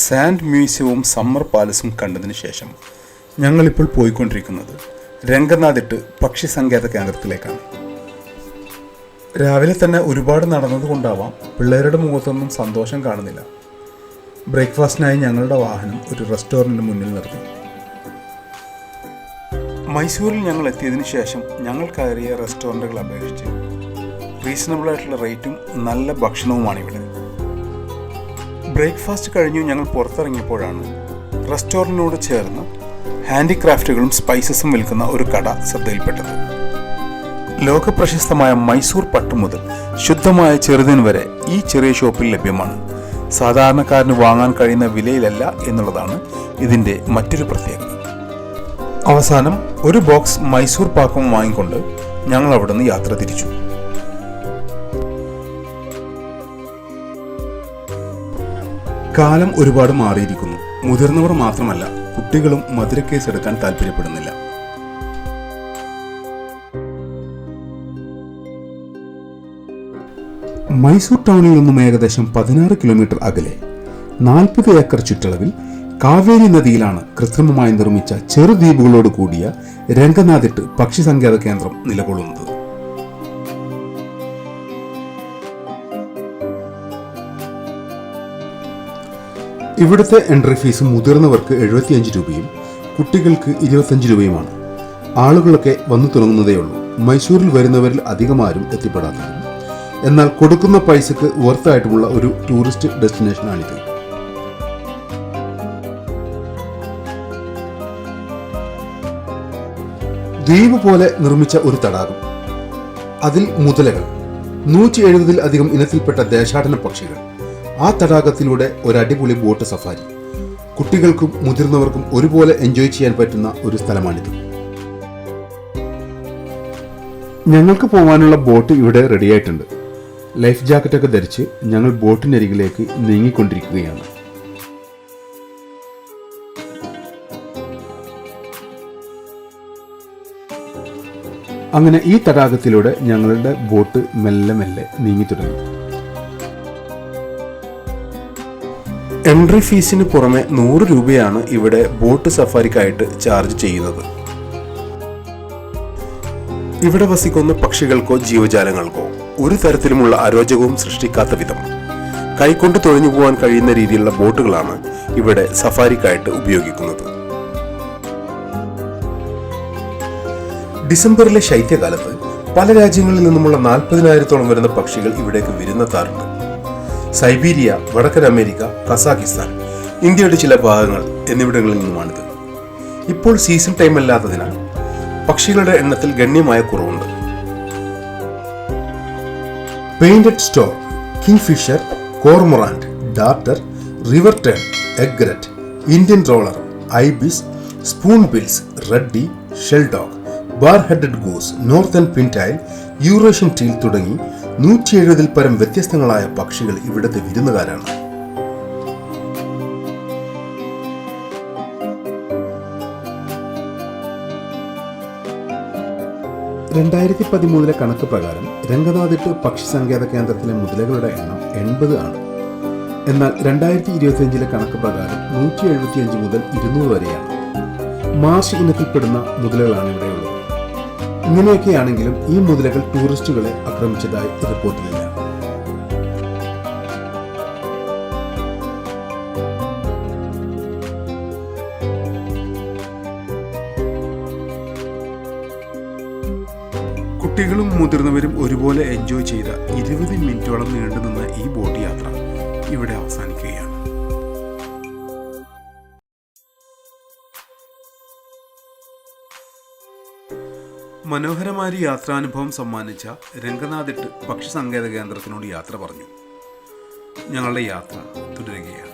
Sand മ്യൂസിയവും summer പാലസും കണ്ടതിന് ശേഷം ഞങ്ങളിപ്പോൾ പോയിക്കൊണ്ടിരിക്കുന്നത് രംഗനാഥിട്ട് പക്ഷി സങ്കേത കേന്ദ്രത്തിലേക്കാണ്. രാവിലെ തന്നെ ഒരുപാട് നടന്നതുകൊണ്ടാവാം പിള്ളേരുടെ മുഖത്തൊന്നും സന്തോഷം കാണുന്നില്ല. ബ്രേക്ക്ഫാസ്റ്റിനായി ഞങ്ങളുടെ വാഹനം ഒരു റെസ്റ്റോറൻറ്റിന് മുന്നിൽ നിർത്തി. മൈസൂരിൽ ഞങ്ങൾ എത്തിയതിനു ശേഷം ഞങ്ങൾ കയറിയ റെസ്റ്റോറൻറ്റുകൾ അപേക്ഷിച്ച് റീസണബിളായിട്ടുള്ള റേറ്റും നല്ല ഭക്ഷണവുമാണ് ഇവിടെ. ബ്രേക്ക്ഫാസ്റ്റ് കഴിഞ്ഞു ഞങ്ങൾ പുറത്തിറങ്ങിയപ്പോഴാണ് റെസ്റ്റോറൻറ്റിനോട് ചേർന്ന് ഹാൻഡിക്രാഫ്റ്റുകളും സ്പൈസസും വിൽക്കുന്ന ഒരു കട ശ്രദ്ധയിൽപ്പെട്ടത്. ലോകപ്രശസ്തമായ മൈസൂർ പട്ട് മുതൽ ശുദ്ധമായ ചെറുതിന് വരെ ഈ ചെറിയ ഷോപ്പിൽ ലഭ്യമാണ്. സാധാരണക്കാരന് വാങ്ങാൻ കഴിയുന്ന വിലയിലല്ല എന്നുള്ളതാണ് ഇതിൻ്റെ മറ്റൊരു പ്രത്യേകത. അവസാനം ഒരു ബോക്സ് മൈസൂർ പാക്കും വാങ്ങിക്കൊണ്ട് ഞങ്ങൾ അവിടെ നിന്ന് യാത്ര തിരിച്ചു. കാലം ഒരുപാട് മാറിയിരിക്കുന്നു. മുതിർന്നവർ മാത്രമല്ല, കുട്ടികളും മധുരക്കേസ് എടുക്കാൻ താല്പര്യപ്പെടുന്നില്ല. മൈസൂർ ടൗണിൽ നിന്നും ഏകദേശം 16 കിലോമീറ്റർ അകലെ 40 ഏക്കർ ചുറ്റളവിൽ കാവേരി നദിയിലാണ് കൃത്രിമമായി നിർമ്മിച്ച ചെറുദ്വീപുകളോട് കൂടിയ രംഗനാഥിട്ട് പക്ഷി സങ്കേത കേന്ദ്രം നിലകൊള്ളുന്നത്. ഇവിടുത്തെ എൻട്രി ഫീസ് മുതിർന്നവർക്ക് 75 രൂപയും കുട്ടികൾക്ക് 25 രൂപയുമാണ്. ആളുകളൊക്കെ വന്നു തുടങ്ങുന്നതേയുള്ളൂ. മൈസൂരിൽ വരുന്നവരിൽ അധികമാരും എത്തിപ്പെടാത്തതും എന്നാൽ കൊടുക്കുന്ന പൈസക്ക് വർത്തായിട്ടുമുള്ള ഒരു ടൂറിസ്റ്റ് ഡെസ്റ്റിനേഷനാണിത്. ദ്വീപ് പോലെ നിർമ്മിച്ച ഒരു തടാകം, അതിൽ മുതലകൾ, 170-ൽ ഇനത്തിൽപ്പെട്ട ദേശാടന പക്ഷികൾ, ആ തടാകത്തിലൂടെ ഒരു അടിപൊളി ബോട്ട് സഫാരി. കുട്ടികൾക്കും മുതിർന്നവർക്കും ഒരുപോലെ എൻജോയ് ചെയ്യാൻ പറ്റുന്ന ഒരു സ്ഥലമാണിത്. ഞങ്ങൾക്ക് പോകാനുള്ള ബോട്ട് ഇവിടെ റെഡിയായിട്ടുണ്ട്. ലൈഫ് ജാക്കറ്റൊക്കെ ധരിച്ച് ഞങ്ങൾ ബോട്ടിനരികിലേക്ക് നീങ്ങിക്കൊണ്ടിരിക്കുകയാണ്. അങ്ങനെ ഈ തടാകത്തിലൂടെ ഞങ്ങളുടെ ബോട്ട് മെല്ലെ മെല്ലെ നീങ്ങി തുടങ്ങി. എൻട്രി ഫീസിന് പുറമെ 100 രൂപയാണ് ഇവിടെ ബോട്ട് സഫാരിക്കായിട്ട് ചാർജ് ചെയ്യുന്നത്. ഇവിടെ വസിക്കുന്ന പക്ഷികൾക്കോ ജീവജാലങ്ങൾക്കോ ഒരു തരത്തിലുമുള്ള അരോചകവും സൃഷ്ടിക്കാത്ത വിധം കൈകൊണ്ട് തുഴഞ്ഞു പോകാൻ കഴിയുന്ന രീതിയിലുള്ള ബോട്ടുകളാണ് ഇവിടെ സഫാരിക്കായിട്ട് ഉപയോഗിക്കുന്നത്. ഡിസംബറിലെ ശൈത്യകാലത്ത് പല രാജ്യങ്ങളിൽ നിന്നുമുള്ള 40,000-ഓളം വരുന്ന പക്ഷികൾ ഇവിടേക്ക് വിരുന്നെത്താറുണ്ട്. സൈബീരിയ, വടക്കൻ അമേരിക്ക, കസാഖിസ്ഥാൻ, ഇന്ത്യയുടെ ചില ഭാഗങ്ങൾ എന്നിവിടങ്ങളിൽ നിന്നുമാണിത്. ഇപ്പോൾ സീസൺ ടൈം അല്ലാത്തതിനാൽ പക്ഷികളുടെ എണ്ണത്തിൽ ഗണ്യമായ കുറവുണ്ട്. Painted stork, kingfisher, cormorant, darter, river tern, egret, Indian roller, ibis, spoonbills, ruddy, shelduck, bar headed goose, northern pintail, Eurasian teal തുടങ്ങി 170-ൽ പരം വ്യത്യസ്തങ്ങളായ പക്ഷികൾ ഇവിടുത്തെ വിരുന്നുകാരാണ്. ലെ കണക്ക് പ്രകാരം രംഗനാഥിട്ട് പക്ഷി സങ്കേത കേന്ദ്രത്തിലെ മുതലകളുടെ എണ്ണം 80 ആണ്. എന്നാൽ 2025-ലെ കണക്ക് പ്രകാരം 175 മുതൽ 200 വരെയാണ്. മാർഷ് ഇനത്തിൽപ്പെടുന്ന മുതലകളാണ് ഇവിടെയുള്ളത്. ഇങ്ങനെയൊക്കെയാണെങ്കിലും ഈ മുതലകൾ ടൂറിസ്റ്റുകളെ ആക്രമിച്ചതായി റിപ്പോർട്ടില്ല. കുട്ടികളും മുതിർന്നവരും ഒരുപോലെ എൻജോയ് ചെയ്ത 20 മിനിറ്റോളം നീണ്ടുനിന്ന ഈ ബോട്ട് യാത്ര ഇവിടെ അവസാനിക്കുകയാണ്. മനോഹരമായ യാത്രാനുഭവം സമ്മാനിച്ച രംഗനാഥിട്ട് പക്ഷി സങ്കേത കേന്ദ്രത്തിനോട് യാത്ര പറഞ്ഞു. ഞങ്ങളുടെ യാത്ര തുടരുകയാണ്.